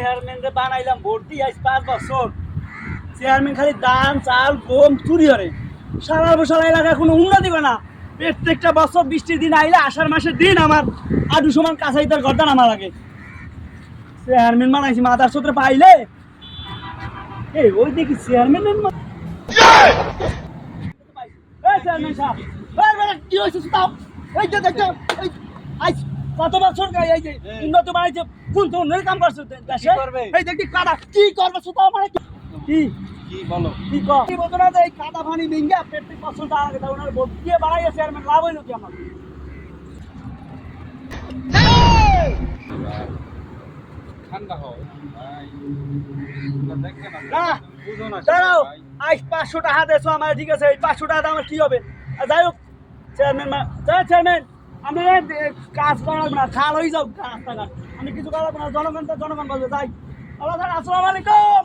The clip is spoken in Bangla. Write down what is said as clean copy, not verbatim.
চেয়ারম্যানরে বানাইলাম ভোট দিয়ে আজ 5 বছর চেয়ারম্যান খালি ধান চাল গম চুরি করে সারা বছর এলাকায় কোনো উন্নতি করে না প্রত্যেকটা বছর বৃষ্টির দিন আইলে আষাঢ় মাসের দিন আমার আডু সমান কাছাইতার গর্দান আমার লাগে চেয়ারম্যান বানাইছি মাথার সূত্রে পাইলে এই ওই দেখি চেয়ারম্যান চেয়ারম্যান সাহেব কি হয়েছে তাও এই যে দেখো আজ কত বছর এই যে উন্নত বাড়িতে কোন কোন কাম করছে দেশে এই দেখি কাদা কি করবে তাও মানে কি কি বলো কি কর কি বলতো না এই কাদা পানি ভিঙ্গা প্রত্যেক বছর টাকা লাগে ওনার ভোট দিয়ে বাড়াইয়া চেয়ারম্যান লাভ হইলো কি আমার ঠান্ডা হও দাঁড়াও আজ 500 টাকা দেছো আমার ঠিক আছে এই 500 টাকা আমার কি হবে যাই হোক চেয়ারম্যান চেয়ারম্যান আমি কাজ করাবো না খাল হয়ে যাও রাস্তাঘাট আমি কিছু করাবো না জনগণ বলবে তাই আসসালামু আলাইকুম